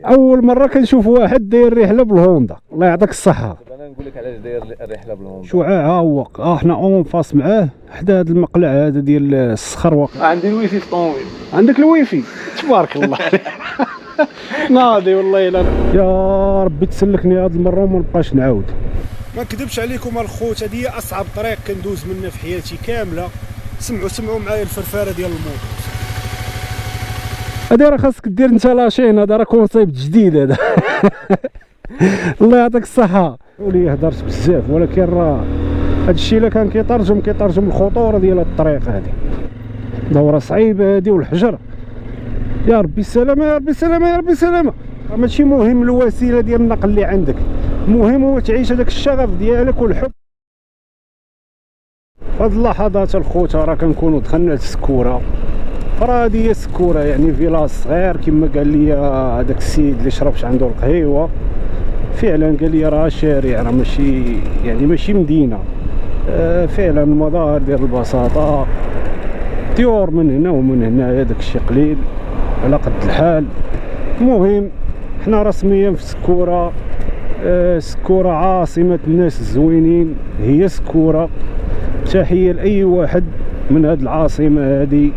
اول مره كنشوف واحد داير رحله بالهوندا، الله يعطيك الصحه. انا نقول لك علاش داير الرحله بالهوندا. شعاع ها هو، حنا اون فاس معاه حدا هذا المقلع هذا ديال الصخر. عندي الويفي في الطوموبيل. عندك الويفي؟ تبارك الله عليك. ناضي والله الا يا ربي تسلكني هذه المره وما نبقاش نعاود. ما نكذبش عليكم الخوت، هذه هي اصعب طريق كندوز منها في حياتي كامله. سمعوا معايا الفرفاره ديال الموطور. هذا راه خاصك دير انت لاشين، هذا راه كونسيبت جديد هذا. الله يعطيك الصحه. ولي هضرت بزاف ولكن راه هذا الشيء الا كان كيترجم الخطوره ديال الطريق هذه. دوره صعيبه هذه والحجر. يا ربي السلامه يا ربي السلامه يا ربي السلامه. ماشي مهم الوسيله ديال النقل اللي عندك، المهم هو تعيش هذاك الشغف ديالك والحب. هاد اللحظات الخوت راه كنكونوا دخلنا للسكوره، راه هادي هي السكوره، يعني فيلا صغير كما قال لي هذاك السيد اللي شربش عنده القهيوه. فعلا قال لي راه شارع، راه ماشي مدينه. فعلا المظاهر ديال البساطه، طيور من هنا ومن هنا، هذاك الشيء قليل على قد الحال. المهم حنا رسميا في سكوره. سكوره عاصمه الناس الزوينين، هي سكوره. تحيه لاي واحد من هذه العاصمه هذه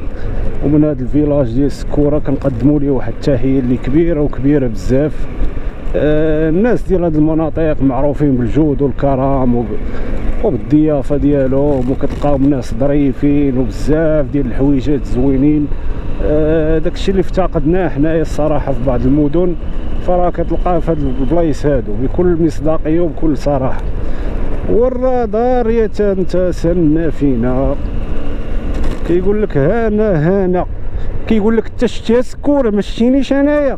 ومن هذا الفيلاج ديال سكوره، كنقدموا ليه واحد التحيه اللي كبيره بزاف. الناس ديال هذه المناطق معروفين بالجود والكرم وبالضيافه ديالهم، وكتلقاهم ناس ظريفين وبزاف ديال الحويجات زوينين. داكشي اللي افتقدناه حنايا الصراحه في بعض المدن، فراه كتلقاه في هاد البلايص هادو بكل مصداقيه وبكل صراحه. والرادار يتسنى فينا، كيقول لك هانا كيقول لك انت شتيها سكوره ما شتينيش انايا،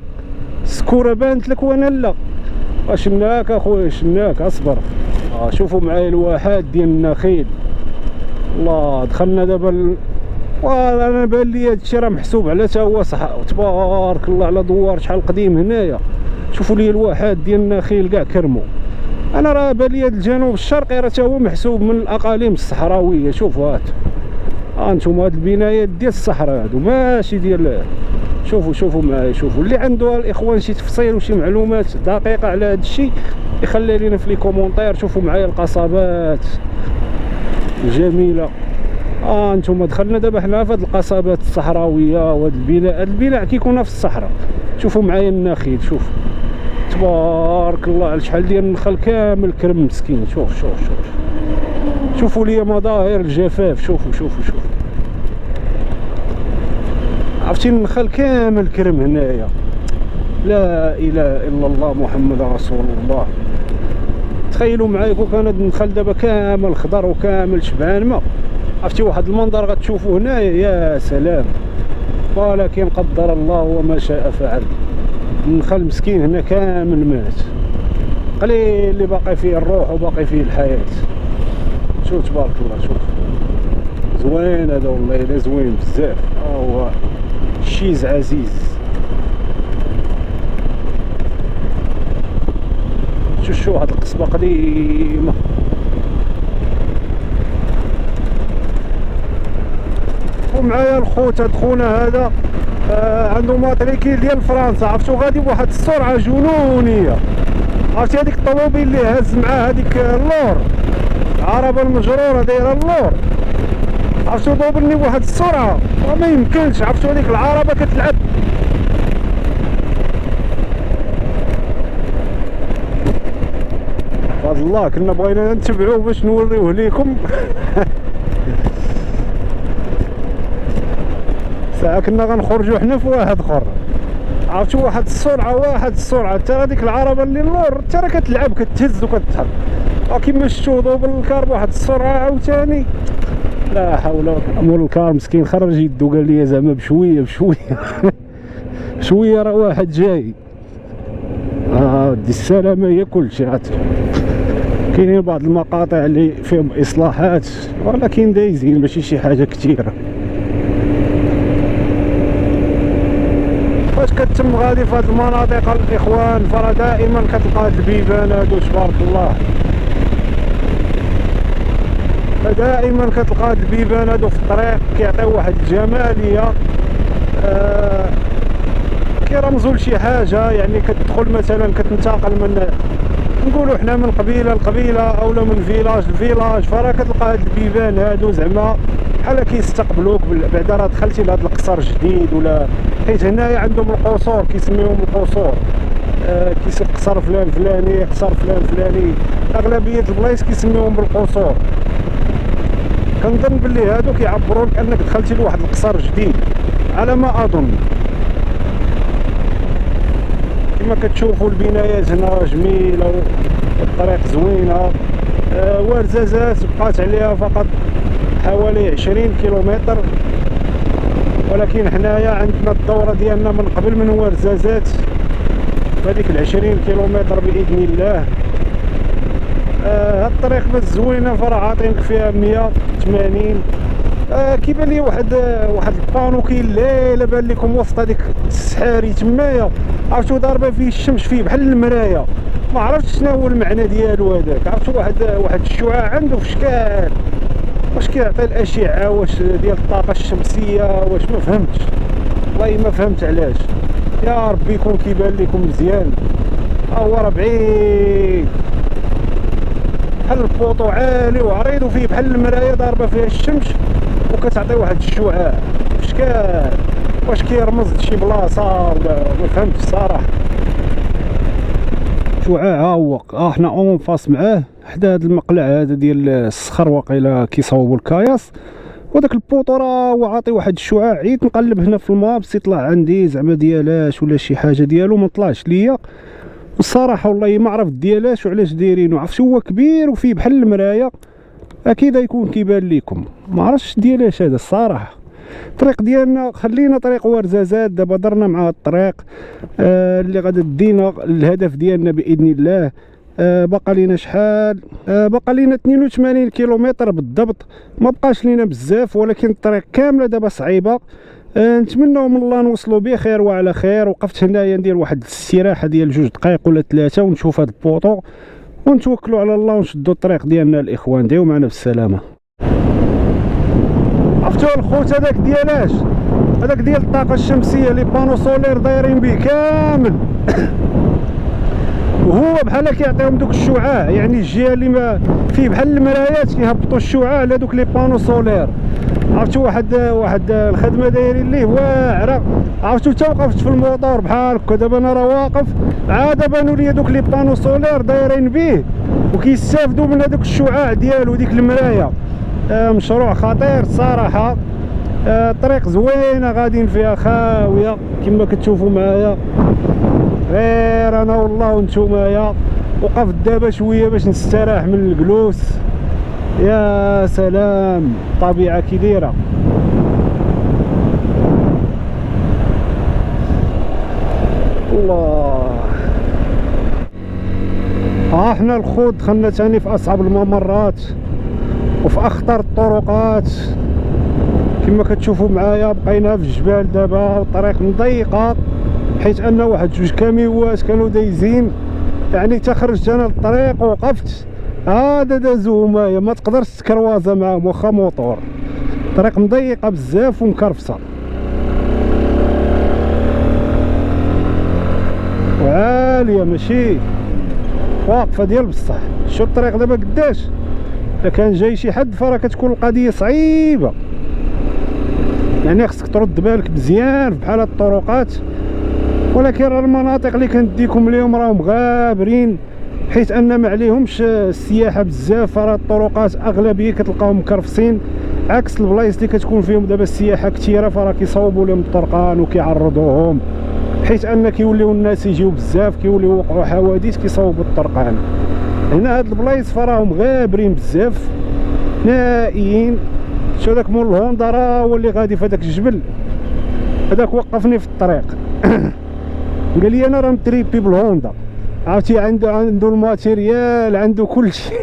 سكوره بانت لك وانا لا. شناك اخويا شناك، اصبر. شوفوا معايا الواحات ديال النخيل. الله دخلنا دابا وانا بان لي هادشي راه محسوب على تا هو صح. تبارك الله على دوار شحال قديم هنايا. شوفوا لي الواحات ديال النخيل كاع كرموا. انا راه بان لي الجنوب الشرقي راه تا هو محسوب من الاقاليم الصحراويه. شوفوا هات انتم هاد البنايات ديال الصحراء هادو ماشي ديال. شوفوا معايا، شوفوا اللي عنده الاخوان شي تفصيل وشي معلومات دقيقه على هذا الشيء يخلي لينا في لي كومونتير. شوفوا معايا القصبات الجميله. انتم دخلنا دابا حنا في هاد القصبات الصحراويه، وهاد البناء كيكون في الصحراء. شوفوا معايا النخيل، شوف تبارك الله على شحال ديال النخل كامل كرم مسكين. شوف شوفوا لي مظاهر الجفاف. شوفوا عرفتي النخل كامل كرم هنايا. لا اله الا الله محمد رسول الله. تخيلوا معايا كون كان هاد النخل دابا كامل خضر وكامل شبعان ما عرفتي واحد المنظر غتشوفوا هنايا يا سلام. ولكن قدر الله وما شاء فعل. النخل مسكين هنا كامل مات، قليل اللي باقي فيه الروح وباقي فيه الحياه. شوف تبارك الله، شوف زوين هذا والله الا زوين بزاف. هو شيز عزيز. شوف هاد القصبه قديمه. ومعايا الخوت هاد خونا هذا عنده ماتريكيل ديال فرنسا. عرفتو غادي بواحد السرعه جنونيه. عرفتي هذيك الطوموبيل اللي هز معاه هذيك اللور، العربه المجروره دايره اللور. عرفتو دوبلني بواحد السرعه وما يمكنش. عرفتو هذيك العربه كتلعب. فضل الله كنا بغينا نتبعوه باش نوريوه ليكم. ساعه كنا غنخرجوا حنا في واحد اخر. عرفتو واحد السرعه حتى هذيك العربه اللي اللور حتى راه كتلعب كتهز وكتحرك. كيما شفتو دوبل الكار بواحد السرعه عاوتاني. لا حول ولا قوه. مول الكار مسكين خرج يدو قال لي زعما بشويه شويه راه واحد جاي. دي السلامه هي كلشي. كاينين بعض المقاطع اللي فيهم اصلاحات ولكن دايزين ماشي شي حاجه كثيره. فاش كتم غادي في هاد المناطق الاخوان فراه دائما كتلقى هاد البيبان هادو تبارك الله. دائما كتلقى هاد البيبان هادو في الطريق كيعطيو واحد الجماليه. كيرمزوا لشي حاجه، يعني كتدخل مثلا كتنتقل من نقولوا حنا من قبيله لقبيله اولا من فيلاج لفيلاج، فراه كتلقى هاد البيبان هادو زعما بحال كيستقبلوك بعدا راه دخلتي لهاد القصر جديد، ولا حيت هنايا عندهم القصور كيسميوهم القصور، كيسمي قصر فلان فلاني، قصر فلان فلاني، اغلبيه البلايص كيسميوهم بالقصور. كنظن بلي هادو كيعبروك انك دخلتي لواحد القصر جديد على ما اظن. كما كتشوفوا البنايات هنا جميله والطريق زوينه. ورزازات بقات عليها فقط حوالي 20 كيلومتر، ولكن حنايا عندنا الدوره ديالنا من قبل من ورزازات هذيك 20 كيلومتر باذن الله. هاد الطريق بس زوينه، فراه عاطينك فيها 180. كيبان لي واحد البانو كيليل بان لكم وسط هذيك السحاري تمايا، عرفتو ضاربه فيه الشمس فيه بحال المرايه، ما عرفتش شنو هو المعنى ديالو هذاك. عرفتو واحد الشعاع عنده في شكال، واش كيعطي الاشعه، واش ديال الطاقه الشمسيه، واش ما فهمتش والله، ما فهمت علاش. يا ربي يكون كيبان لكم مزيان. هو راه بعيد بحال البوطو عالي وعريض وفيه بحال المرايه ضاربه فيها الشمس وكتعطي واحد الشعاع فشكال. واش كيرمز لشي بلاصه ولا ما فهمتش الصراحه. شعاع ها هو، حنا اون فاس معاه حدا هاد المقلع هذا ديال الصخر، واقيلا كيصاوبوا الكاياس، وداك البوطو راه هو عاطي واحد الشعاع. عييت نقلب هنا في المابس يطلع عندي زعما ديالاش ولا شي حاجه ديالو، ما طلعش ليا الصراحه والله ما عرفت ديالاش وعلاش دايرينو. عرفت هو كبير وفيه بحال المرايه، اكيد يكون كيبان لكم، ما عرفتش ديالاش هذا الصراحه. الطريق ديالنا خلينا طريق ورزازات، دابا درنا مع الطريق اللي غادي تدينا الهدف ديالنا باذن الله. بقى لينا شحال؟ بقى لينا 82 كيلومتر بالضبط، ما بقاش لينا بزاف، ولكن الطريق كامله دابا صعيبه. نتمنوا من الله نوصلوا بخير وعلى خير. وقفت هنايا ندير واحد الاستراحه ديال 2 دقائق ولا 3 ونشوف هذا البوطو ونتوكلوا على الله ونشدوا الطريق ديالنا. الاخوان ديو معنا بالسلامه. عرفتوا الخوت هذاك ديالاش؟ هذاك ديال الطاقه الشمسيه، لي بانو سولير دايرين به كامل وهو بحال كيعطيهم دوك الشعاع، يعني الجهه اللي ما فيه بحال المرايات كيهبطوا الشعاع على دوك لي بانو سولير. عرفتوا واحد الخدمه دايرين ليه واعره. عرفتوا حتى وقفت في الموطور بحال هكا، دابا انا راه واقف عاد بانوا لي دوك لي بانو سولير دايرين به وكيستافدوا من هذوك الشعاع ديالو ديك المرايه. مشروع خطير الصراحه. طريق زوينه غاديين فيها خاويه كما كتشوفوا معايا، غير انا والله وانتومايا. وقفت دابا شويه باش نستراح من الجلوس. يا سلام الطبيعه كي دايره. الله. حنا الخوت دخلنا ثاني في اصعب الممرات وفي اخطر الطرقات كما كتشوفوا معايا. بقينا في الجبال دابا والطريق مضيقه حيت ان واحد 2 كاميوات كانوا دايزين، يعني تخرجت انا للطريق ووقفت هذا دازو هما، ما تقدرش تكروازا معاهم واخا موطور. الطريق مضيقه بزاف ومكرفسه وعاليه ماشي واقفه ديال بصح. شو الطريق دابا قداش، الا كان جاي شي حد فراه كتكون القضيه صعيبه، يعني خصك ترد بالك مزيان بحال هاد الطرقات. ولكن راه المناطق اللي كنديكم اليوم راهم غابرين حيت ان ما عليهمش السياحه بزاف، فراه الطرقات اغلبيه كتلقاهم مكرفسين، عكس البلايص اللي كتكون فيهم دابا السياحه كثيره فراه كيصاوبوا لهم الطرقان وكيعرضوهم، حيت ان كيوليو الناس يجيو بزاف كيوليو وقعوا حوادث كيصاوبوا الطرقان. هنا هاد البلايص فراهم غابرين بزاف نائيين. شو داك مول الهوندا راه هو اللي غادي في هذاك الجبل، هذاك وقفني في الطريق قال لي انا راه متريبي بالهوندا. عرفتي عنده الماتيريال عنده كل شيء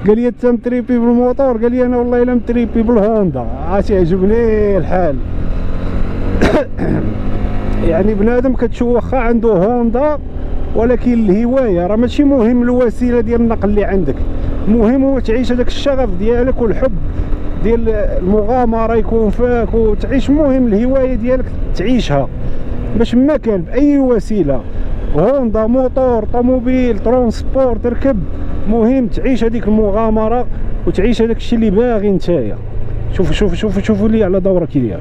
قال لي انت متريبي بالموطور، قال لي انا والله الا متريبي بالهوندا. عرفتي عجبني الحال يعني بنادم كتشوف واخا عنده هوندا ولكن الهوايه راه ماشي مهم الوسيله ديال النقل اللي عندك، المهم هو تعيش هذاك الشغف ديالك والحب ديال المغامره يكون فيك وتعيش. مهم الهوايه ديالك تعيشها، باش ما كان باي وسيله هوندا موتور طوموبيل ترونسبور تركب، مهم تعيش هذيك المغامره وتعيش هذاك الشيء اللي باغي نتايا. شوفوا لي على دورة كي داير.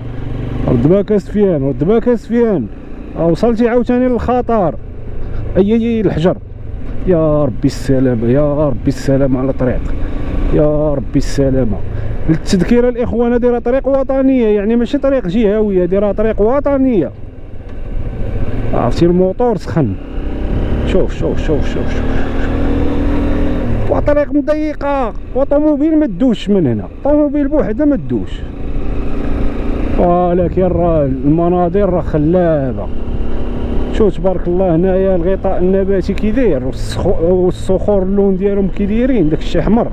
رد بالك سفيان، رد بالك سفيان، وصلتي عاوتاني للخطر. اي الحجر. يا ربي السلامه، يا ربي السلامه على طريق، يا ربي السلامه. للتذكير الاخوان، هذه راه طريق وطنيه، يعني ماشي طريق جهويه، هذه راه طريق وطنيه. عرفتي الموتور سخن. شوف وطريق مضيقه، وطوموبيل ما تدوش من هنا، طوموبيل بوحدها ما تدوش. ولكن راه المناظر راه خلابه. شوف تبارك الله هنايا الغطاء النباتي كي داير، والصخور اللون ديالهم كي دايرين داكشي احمر.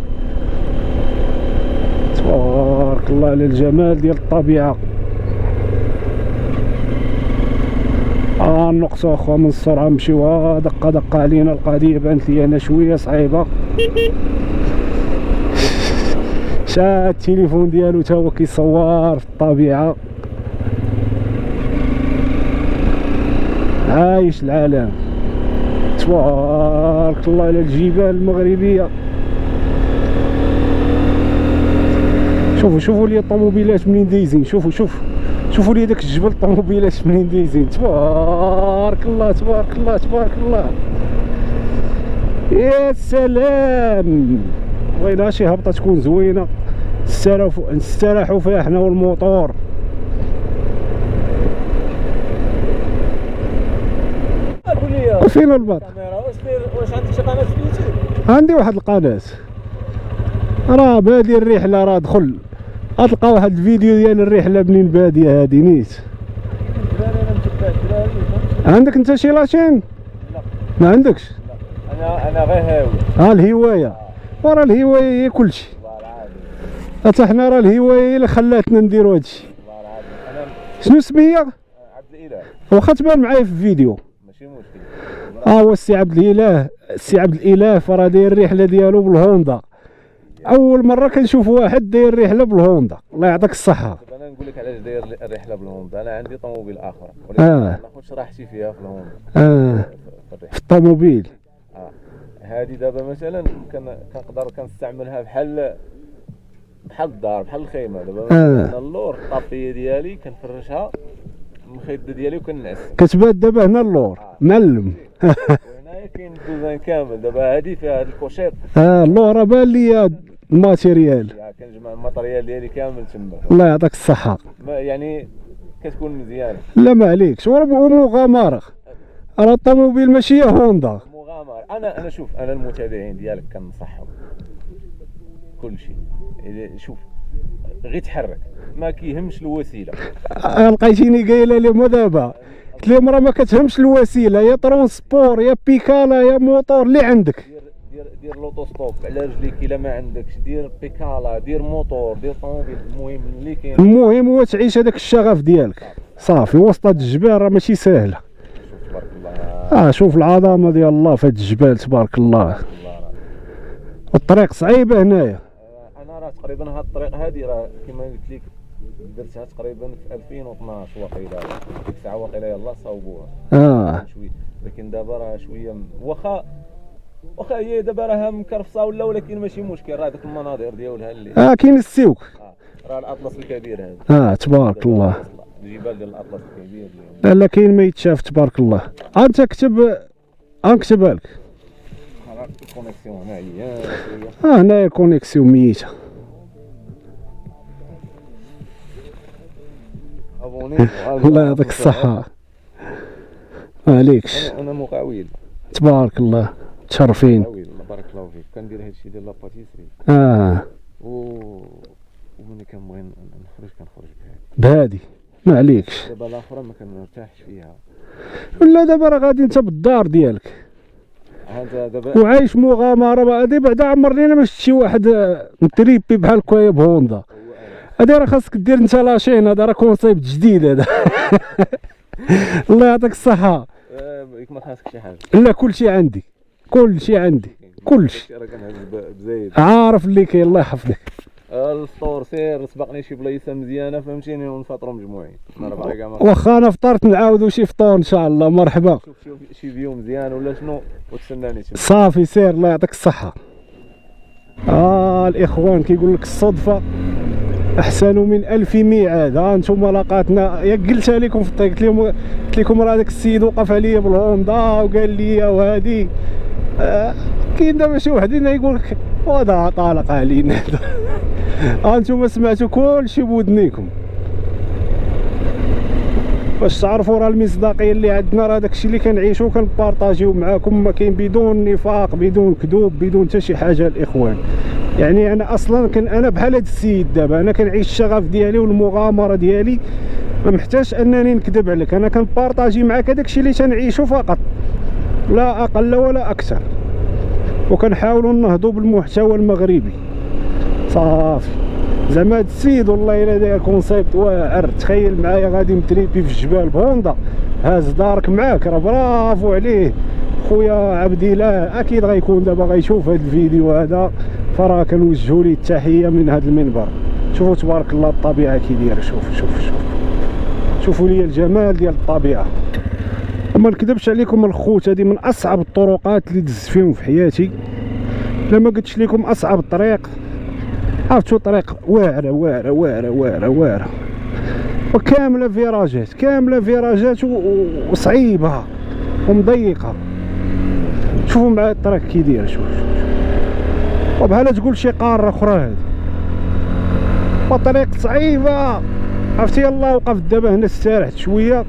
تبارك الله على الجمال ديال الطبيعه. نقصوا اخويا من السرعه، نمشيو دقه علينا القضيه، بانت لي انا شويه صعيبه. شا التليفون ديالو تا هو كيصور في الطبيعه. عايش العالم. تبارك الله على الجبال المغربيه. شوفوا لي الطوموبيلات منين دايزين، شوفوا لي داك الجبل الطوموبيلات منين دايزين. تبارك الله تبارك الله تبارك الله. يا سلام، بغينا شي هبطه تكون زوينه نستراحوا فيها حنا والموتور. قول لي فين الباط؟ واش عندك شي قناه في اليوتيوب؟ عندي واحد القناه، راه بادي الرحله، راه دخل غتلقى واحد الفيديو ديال الرحله منين باديه هادي نيت. عندك انت شي لاشين؟ لا ما عندكش؟ لا انا غير هاوي. الهوايه، ورا الهوايه هي كلشي. والله العظيم حتى حنا راه الهوايه هي اللي خلاتنا نديرو هادشي. والله العظيم. انا شنو سميه؟ عبد الاله. واخا تبان معايا في الفيديو. ماشي مشكل. هو السي عبد الاله، السي عبد الاله فراه داير الرحله ديالو بالهوندا. اول مره كنشوف واحد داير رحله بالهوندا، الله يعطيك الصحه. دابا انا نقول لك علاش داير الرحله بالهوندا. انا عندي طوموبيل اخرى ولكن ما ناخذش راحتي فيها في الهوندا. في الطوموبيل. هذه دابا مثلا كنقدر كنستعملها بحال الدار، بحال الخيمه. دابا مثلا اللور الطابيه ديالي كنفرشها المخده ديالي وكنعس. كتبات دابا هنا اللور معلم. وهنايا كاين الدوزان كامل. دابا هذه فيها هذا الكوشيط. اللور راه بان ليا الماتيريال. كنجمع الماتريال ديالي كامل تما. الله يعطيك الصحه. يعني كتكون مزيانه. لا ما عليكش، ومغامره. راه الطوموبيل ماشي هوندا. مغامره. انا شوف، انا المتابعين ديالك كنصحهم كل شيء. شوف غير تحرك، ما كيهمش الوسيله. لقيتيني قايله لهم دابا، قلت لهم راه ما كتهمش الوسيله، يا ترونسبور يا بيكالا يا موتور اللي عندك. دير لوطوستوب على رجليك الا ما عندكش، دير بيكالا، دير موتور، دير طوموبيل. المهم اللي كاين، المهم هو تعيش هذاك الشغف ديالك صافي. وسط هاد الجبال راه ماشي ساهله. شوف تبارك الله. شوف العظمه ديال الله في هاد الجبال تبارك الله. الطريق صعيبه هنايا. انا راه تقريبا هاد الطريق هادي راه كما قلت لك درتها تقريبا في 2012 وقيله. ديك الساعه وقيله يلاه صاوبوها شويه، لكن دابا راه شويه واخا هي دابا راها مكرفصه ولكن ماشي مشكل. راه داك المناظر ديالها اللي كاين السوق. راه الاطلس الكبير هذا. تبارك الله. الجبال ديال الاطلس الكبير. لا كاين ما يتشاف تبارك الله. انت نكتبها لك. الكونيكسيون هنايا شويه. هنايا كونيكسيون ميته. الله يعطيك الصحه. ما عليكش. انا مقاول تبارك الله. متشرفين. بارك الله فيك. كندير هادشي ديال لاباتيسري. وملي كنبغي كنخرج بهادي. ما عليكش. دابا الاخرى ما كنرتاحش فيها. ولا دابا راه غادي انت بالدار ديالك. دابا وعايش مغامره. هادي بعدا عمرني انا ما شفت شي واحد متريبي بحال كوايا بهوندا. هادي راه خاصك دير انت لاشين. هذا راه كونسيبت جديد هذا. الله يعطيك الصحه. ما خاصك شي حاجه. لا كلشي عندي كلشي. راه كنهز بزايد. عارف اللي كاين. الله يحفظك. الفطور سير سبقني شي بلايصه مزيانه فهمتيني ونفطروا مجموعين. انا باغي كاع واخا انا فطرت نعاودوا شي فطور ان شاء الله. مرحبا. شوف شي فيو مزيان ولا شنو وتسناني تما. صافي سير الله يعطيك الصحه. الاخوان كيقول لك الصدفه احسن من 1000 ميعاد. انتم لقاتنا، يا قلتها لكم في الطريق، قلت لكم راه داك السيد وقف عليا بالهوندا وقال لي وهادي كاين دابا شي وحدين يقول لك وهذا طالق علينا. انتم سمعتوا كلشي بودنيكم باش تعرفوا راه المصداقيه اللي عندنا، راه داكشي اللي كنعيشو كنبارطاجيو معاكم، ما كاين بدون نفاق بدون كذوب بدون حتى شي حاجه. الاخوان يعني انا اصلا انا بحال هاد السيد دابا، انا كنعيش الشغف ديالي والمغامره ديالي، ما محتاجش انني نكذب عليك، انا كنبارطاجي معاك داكشي اللي تنعيشو فقط لا اقل ولا اكثر، وكنحاولوا نهضوا بالمحتوى المغربي صافي. زعما هاد السيد والله الا داير كونسيبت واعر. تخيل معايا غادي متريبي في الجبال بهوندا، هاز دارك معاك، راه برافو عليه خويا عبد الاله. اكيد غيكون دابا غيشوف هاد الفيديو هذا، فراه كنوجهوا ليه التحيه من هذا المنبر. شوفوا تبارك الله الطبيعه كي دايره، شوفوا لي الجمال ديال الطبيعه. وما نكذبش عليكم الخوت، هذه من اصعب الطرقات اللي دزت فيهم في حياتي. لما قلتش لكم اصعب الطريق، عرفتوا طريق واعره واعره واعره واعره واعره وكامله فيراجات، كامله فيراجات وصعيبه ومضيقه. شوفوا معايا الطريق كي داير، شوف وبحال تقول شي قاره اخرى هذه، وطريق صعيبه عرفتي. يلاه وقفت دابا هنا استرحت شويه.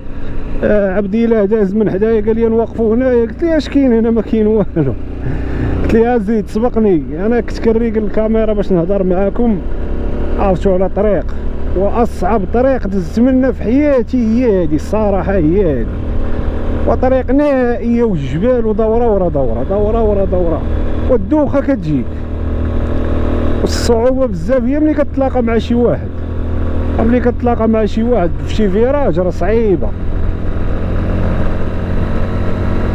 عبد الاله داز من حدايا قال لي نوقفوا هنايا، قلت لي اش كاين هنا؟ ما كاين والو. قلت لي زيد سبقني، انا كنت كنريق الكاميرا باش نهضر معاكم. عرفتوا على طريق، واصعب طريق دزت منها في حياتي هي هذه الصراحه، هي هذه. وطريق نائيه والجبال ودوره ورا دوره، دوره ورا دوره، والدوخه كتجيك. والصعوبه بزاف هي ملي كتلاقى مع شي واحد، ملي كتلاقى مع شي واحد في شي فيراج راه صعيبه.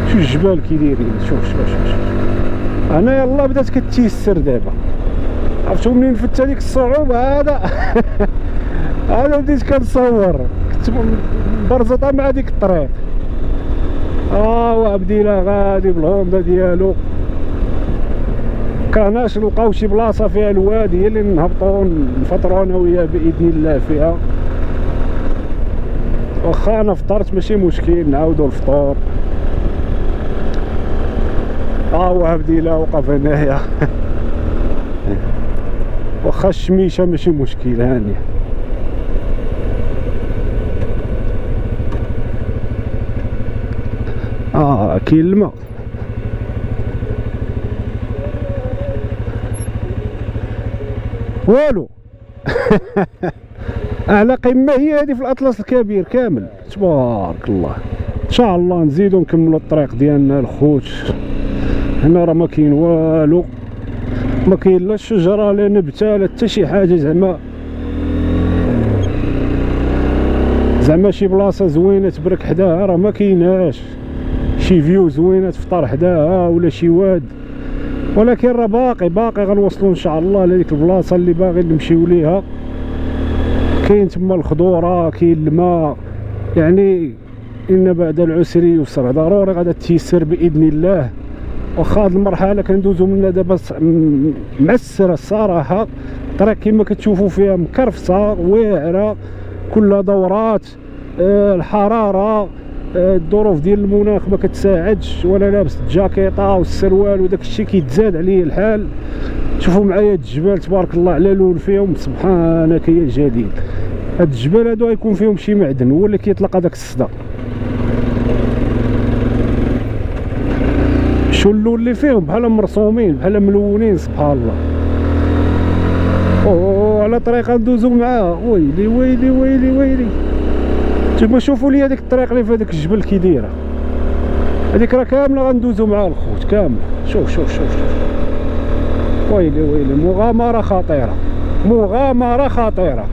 شوف الجبال كي دايرين، شوف انا يلاه بدات كتيسر دابا. عرفتوا منين فت هذيك الصعوبه هذا انا بديت كنصور، كنت برزطه مع ديك الطريق. وعبد الاله غادي بالهوندا ديالو، كاناش نلقاو شي بلاصه فيها الواد هي اللي نهبطو نفطرو انا وياه باذن الله فيها. واخا انا فطرت ماشي مشكل، نعاودو الفطور. عبد الاله وقف هنايا. واخا الشميشه ماشي مشكل، هانيه. كاين الماء. والو. اعلى قمه هي هذه في الاطلس الكبير كامل. تبارك الله. ان شاء الله نزيدو نكملو الطريق ديالنا الخوت. هنا راه ما كاين والو، ما كاين لا شجره لا نبته لا حتى شي حاجه. زعما شي بلاصه زوينه تبرك حداها راه ما كايناش. شي فيو زوينه تفطر حداها ولا شي واد، ولكن راه باقي غنوصلوا ان شاء الله لهاديك البلاصه اللي باغي نمشيو ليها. كاين تما الخضوره، كاين الماء، يعني ان بعد العسر يسر، ضروري غادا تيسر باذن الله. واخا هاد المرحله كندوزو منها دابا معسره الصراحه. الطريق كما كتشوفوا فيها مكرفصه واعره، كلها دورات. الحراره، الظروف ديال المناخ ما كتساعدش، وانا لابس الجاكيطه والسروال وداك الشيء كيتزاد عليه الحال. شوفوا معايا الجبال تبارك الله على لون فيهم، سبحانك يا جليل. هاد الجبال هادو غيكون فيهم شي معدن هو اللي كيطلق هذاك الصدى. شو اللون اللي فيهم بحال مرسومين بحال ملونين، سبحان الله. على طريقه ندوزو معاها. ويلي ويلي ويلي ويلي. تما شوفوا لي هذيك الطريق اللي في هذاك الجبل كي دايره، هذيك راه كامله غندوزو معاها الخوت كامله. شوف شوف شوف شوف. ويلي ويلي، مغامره خطيره، مغامره خطيره.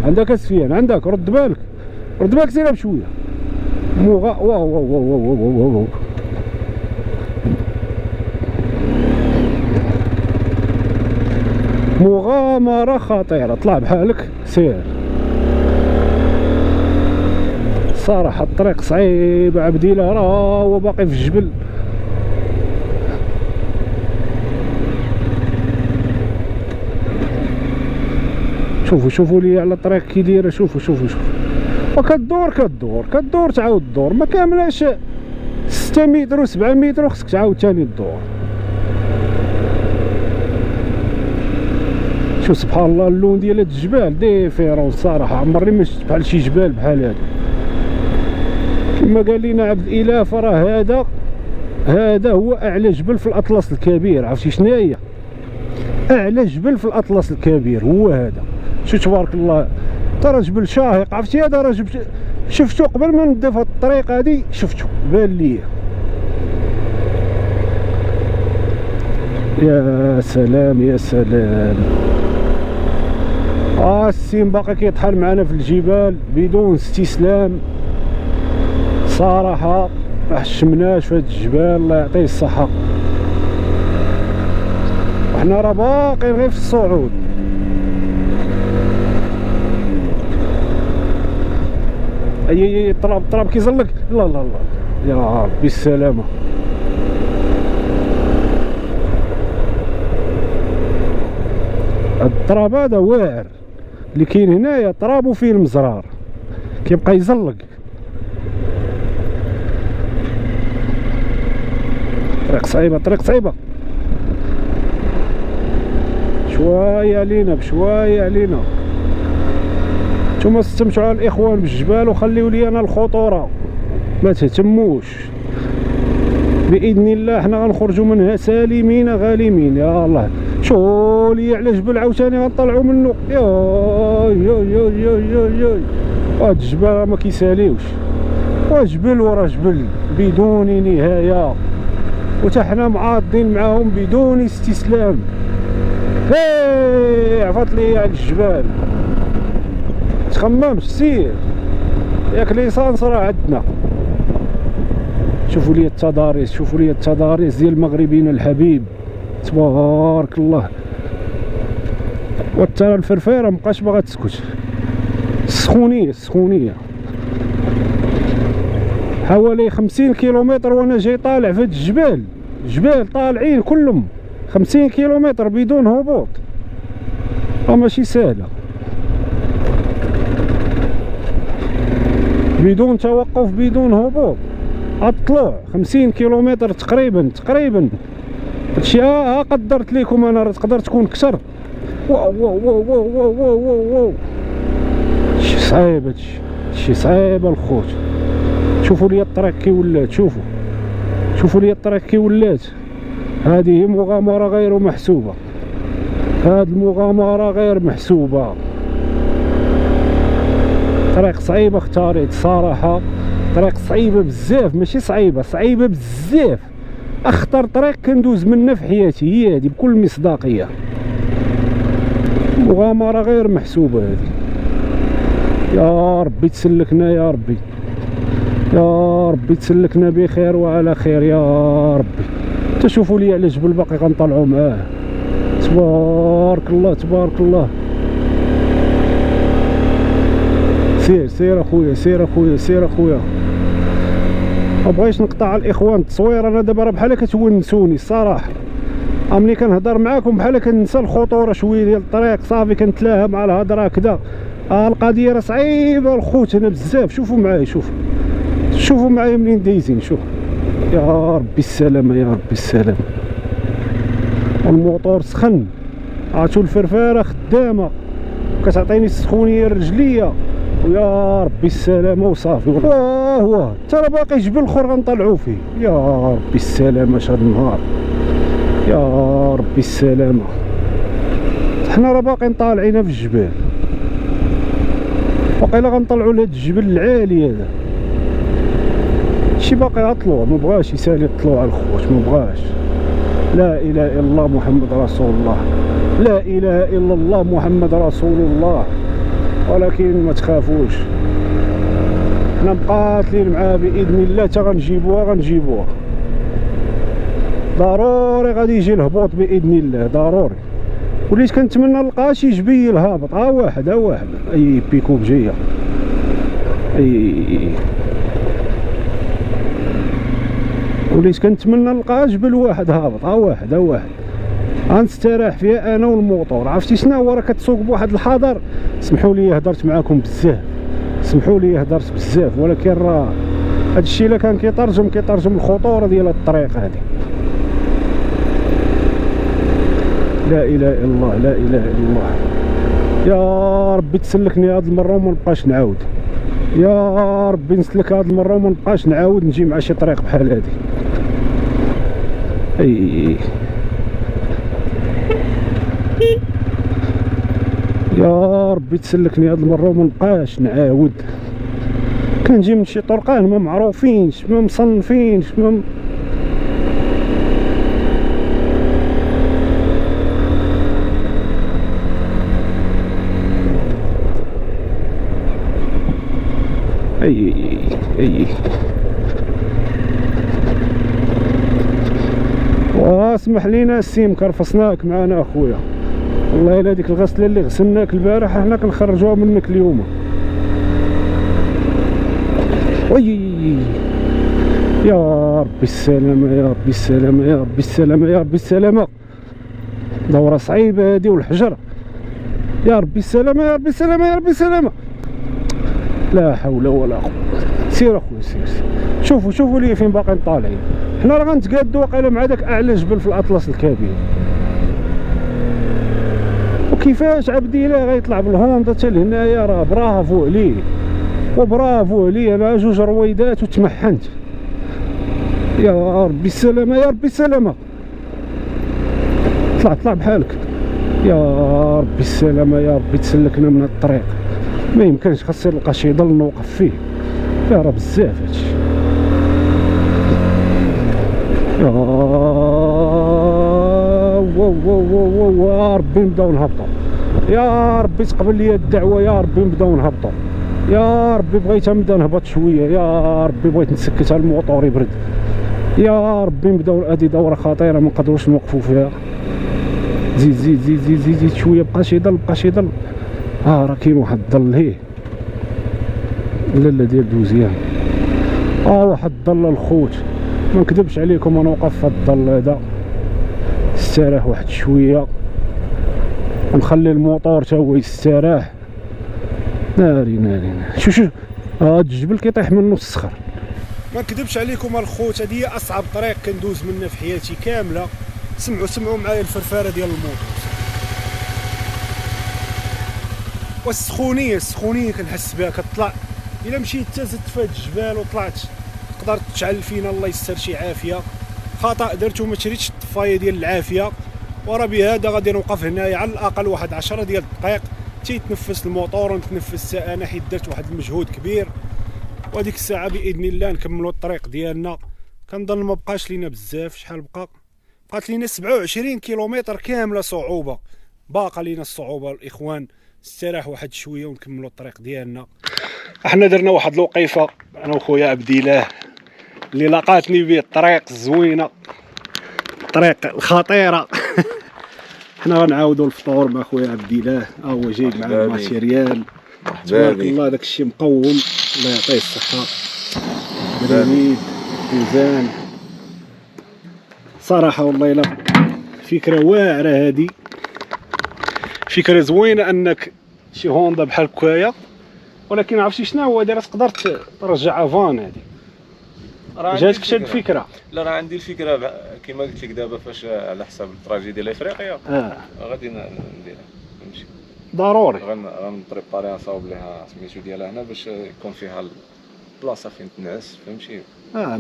عندك اسفيان، عندك رد بالك سير بشويه. واو. مغامرة خطيرة. طلع بحالك سير. صراحة الطريق صعيب عبديله، راه هو باقي في الجبل. شوفوا لي على الطريق كي دايره. شوفوا وكدور تعاود الدور، ما كاملاش 6 متر و 7 متر وخصك تعاود تاني الدور. شوف سبحان الله اللون ديال هاد الجبال ديفيرون. صراحه عمرني ما شفت بحال شي جبال بحال هادو. كما قال لنا عبد الاله فراه هذا هو اعلى جبل في الاطلس الكبير. عرفتي شنو هي اعلى جبل في الاطلس الكبير؟ هو هذا. شو تبارك الله، ترى جبل شاهق. عرفتي هذا راه شفتو قبل ما نبدا في الطريق هادي، شفتو بان ليا. يا سلام يا سلام. السيم باقي كيطحن معنا في الجبال بدون استسلام. صراحة ما حشمناش في هاد الجبال، الله يعطيه الصحة. وحنا راه باقيين غير في الصعود. اي الطراب كيزلق. لا يا ربي السلامة. الطراب هذا واعر اللي كاين هنايا، طراب وفيه المزرار كيبقى يزلق. طريق صعيبة. شوية علينا بشوية علينا. نتوما استمتعوا على الاخوان بالجبال وخليوا لي انا الخطورة، ما تهتموش. باذن الله حنا غنخرجوا منها سالمين غالمين. يا الله شو لي على جبل عاوتاني غنطلعوا منه. يا هاد الجبال ما كيساليوش، جبل ورا جبل بدون نهاية، وتا حنا معاضين معاهم بدون استسلام. عفط لي على الجبال، تخممش سير ياك ليسانس راه عندنا. شوفوا لي التضاريس ديال المغربيين الحبيب تبارك الله. وترى الفرفيره مابقاش باغا تسكت. السخونيه حوالي 50 كيلومتر وانا جاي طالع في هاد الجبال طالعين كلهم 50 كيلومتر بدون هبوط. راه ماشي سهله، بدون توقف بدون هبوط. الطلوع 50 كيلومتر تقريبا. هادشي قدرت لكم انا، راه تقدر تكون كثر. واو شي صعيب هادشي صعيب الخوت. شوفوا لي الطريق كي ولات. شوفوا لي الطريق كي ولات. هذه مغامرة غير محسوبة. هذه المغامرة غير محسوبة. طريق صعيبة اختاريت صراحة. طريق صعيبة بزاف، ماشي صعيبة بزاف. اخطر طريق كندوز منها في حياتي هي هذه بكل مصداقية. مغامرة غير محسوبة هذه. يا ربي تسلكنا، يا ربي تسلكنا بخير وعلى خير يا ربي. تشوفوا لي على جبل باقي غنطلعوا معاه. تبارك الله. سير اخويا. مبغيتش نقطع الاخوان التصوير. انا دابا راه بحال كتونسوني الصراحه. ملي كنهضر معاكم بحال كنسى الخطوره شويه ديال الطريق. صافي كنتلاها مع الهضره هكذا. القضيه راه صعيبه الخوت هنا بزاف. شوفوا معايا منين دايزين. شوف يا ربي السلامه. والموطور سخن، عرفتوا الفرفاره خدامه كتعطيني السخونيه الرجليه. ويا ربي السلامه وصافي. واه ترى باقي جبل اخر غنطلعوا فيه. يا ربي السلامه شهاد النهار. يا ربي السلامه. حنا راه باقيين طالعين في الجبال. باقيلا غنطلعوا لهاد الجبل العالي هذا. شي باقي طلوع، ما بغاش يسالي الطلوع الخوت، ما بغاش. لا اله الا الله محمد رسول الله. لا اله الا الله محمد رسول الله. ولكن ما تخافوش، حنا مقاتلين معاه باذن الله. تا غنجيبوها ضروري. غادي يجي الهبوط باذن الله ضروري. وليت كنتمنى نلقى شي جبيل هابط، واحد اي بيكوب جايه، اي وليت كنتمنى نلقى جبل واحد هابط، واحد غنستراح فيها انا والموطور. عرفتي شنو هو؟ راه كتسوق بواحد الحذر. سمحوا لي هضرت معاكم بزاف، سمحوا لي هضرت بزاف، ولكن راه هادشي الا كان كيترجم الخطوره ديال الطريق هذه. لا اله الا الله، لا اله الا الله. يا ربي تسلكني هاد المره وما نبقاش نعاود، يا ربي نسلك هاد المره وما نبقاش نعاود نجي مع شي طريق بحال هادي. اي يا ربي تسلكني هاد المره وما نبقاش نعاود. كنجي من شي طرقان ما معروفينش، ما مصنفينش، ما اي واسمح لينا السيم كرفصناك معنا اخويا، والله الا ديك الغسله اللي غسلناك البارح حنا كنخرجوها منك اليوم. وي يا ربي السلامه، يا ربي السلامه، يا ربي السلامه، يا ربي السلامه. دوره صعيبه هادي والحجر. يا ربي السلامه، يا ربي السلامه، يا ربي السلامه. لا حول ولا قوه. سير اخويا سير. شوفوا لي فين باقيين طالعين. حنا راه غنتقادو واقيلا مع داك اعلى جبل في الاطلس الكبير. وكيفاش عبدي لا غيطلع بالهوندا حتى لهنايا؟ راه برافو عليه وبرافو عليه. انا جوج رويدات وتمحنت. يا ربي السلامه، يا ربي السلامه. طلع بحالك. يا ربي السلامه، يا ربي تسلكنا من الطريق. ما يمكنش، خاص نلقى شي ظل نوقف فيه. يا راه بزاف هادشي. يا ربي نبداو نهبطو، يا ربي تقبل لي الدعوه، يا ربي نبداو نهبطو، يا ربي بغيت نبدا نهبط شويه، يا ربي بغيت نسكت الموطور يبرد، يا ربي نبداو. هادي دوره خطيره ما نقدروش نوقفوا فيها. زيد شويه، بقى شي ظل. راه كاين واحد الظل هيه لا ديال دوزيان. واحد الظل الخوت، ما نكذبش عليكم، انا وقف في الظل هذا استراح واحد شويه ونخلي الموطور تا هو يستراح. ناري شوف هاد الجبل كيطيح منه الصخر. ما نكذبش عليكم الخوت، هذه هي اصعب طريق كندوز منها في حياتي كامله. سمعوا معايا الفرفاره ديال الموطور والسخونيه كنحس بها. كطلع الا مشيت حتى زدت في هاد الجبال وطلعت تقدر تشعل فينا، الله يستر شي عافيه. خطا درتو، ما شريتش الطفايه ديال العافيه، ورا بهذا غادي نوقف هنايا على الاقل واحد 10 ديال الدقائق تيتنفس الموطور ونتنفس انا، حيت درت واحد المجهود كبير. وهذيك الساعه باذن الله نكملوا الطريق ديالنا. كنظن ما بقاش لينا بزاف. شحال بقات لينا 27 كيلومتر كامله صعوبه. باقا لينا الصعوبه الاخوان. استراح واحد شويه ونكملوا الطريق ديالنا. احنا درنا واحد الوقيفه انا وخويا عبد الله اللي لقاتني به الطريق الزوينه، الطريق الخطيره. حنا غنعاودوا الفطور مع خويا عبد الله. هو جايب معنا الماتيريال تبارك الله، داك الشيء مقوم، الله يعطيه الصحه. جميل ميزان صراحه، والله الا فكره واعره هذه، فكره زوينه انك شي هوندا بحال هكايا. ولكن عرفتي شنو هو داير؟ تقدر ترجع فان هذه. جاتك شي الفكره؟ لا راه عندي الفكره كما قلت لك دابا، فاش على حساب التراجي ديال افريقيا غادي نديرها، فهمتي؟ ضروري غنبريباري نصاوب ليها سميتو ديالها هنا باش يكون فيها البلاصه فين تنعس، فهمتي؟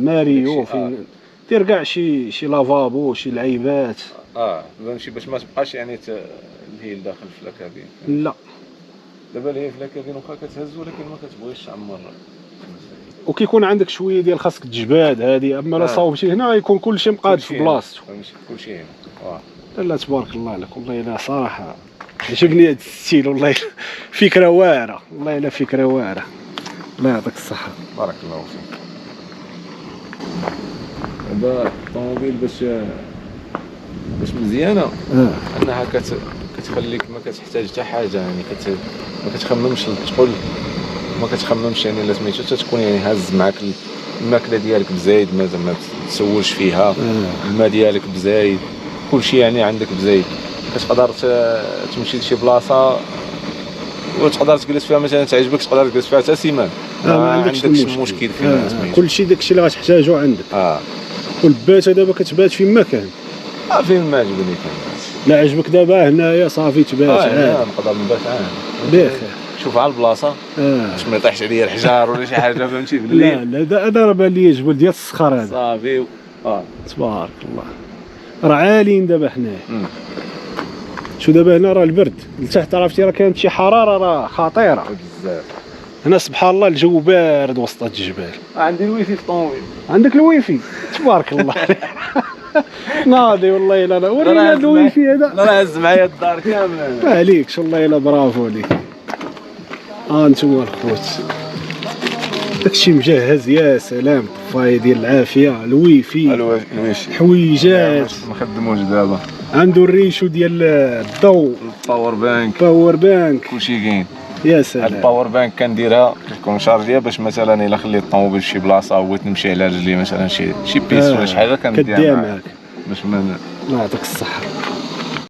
ماريو فين دير كاع شي لافابو، شي لعيبات. فهمتي؟ باش ما تبقاش يعني الهيل داخل في لاكابين. لا دابا الهيل في لاكابين واخا كتهز ولكن ما كتبغيش تعمر. وكيكون عندك شويه ديال خاصك تجباد هذه. اما لا صاوبتي هنا يكون كلشي مقاد في بلاصتو، فهمتي؟ كلشي هنا. لا تبارك الله عليك، والله الا صراحه عجبني هذا الستيل، والله فكره واعره، والله الا فكره واعره. الله يعطيك الصحه. بارك الله فيك. دابا الطوموبيل باش مزيانه انها كتخليك ما كتحتاج حتى حاجه، يعني ما كتخممش تقول، ما كتخممش يعني لا سميتو، تكون يعني هاز معاك الماكله ديالك بزايد، ما زعما تسولش فيها، الماء ديالك بزايد، كلشي يعني عندك بزايد. كتقدر تمشي لشي بلاصه وتقدر تجلس فيها مثلا تعجبك، تقدر تجلس فيها حتى سيمانه، ما عندكش المشكل فيها. كلشي داكشي اللي غتحتاجو عندك. والبات دابا كتبات فين ما كان. فين ما عجبني كان. لا عجبك دابا هنايا صافي تبات نقدر نبات بخير. شوف على البلاصه باش ما يطيحش عليا الحجار ولا شي حاجه، فهمتي بالليل. لا هذا راه بان لي جبل ديال الصخر هذا صافي. تبارك الله. راه عاليين دابا حنايا. شو دابا هنا راه البرد لتحت، عرفتي راه كانت شي حراره راه خطيره بزاف. هنا سبحان الله الجو بارد وسط الجبال. عندي الويفي في الطوموبيل. عندك الويفي تبارك الله. ناضي والله الا انا ورينا الويفي هذا. لا راه هز معايا الدار كامله. ما عليكش والله الا برافو عليك. انتوما الخوت داكشي مجهز يا سلام. طفايه ديال العافيه، الويفي حويجات ما خدموش دابا. عنده الريشو ديال الضوء، باور بانك كلشي كاين. يا سلام. الباور بانك كنديرها كتكون شارجيه باش مثلا الا خليت الطوموبيل شي بلاصه وبغيت نمشي على رجلي مثلا شي بيس ولا شي حاجه كنديها معاك باش ما يعطيك الصحه.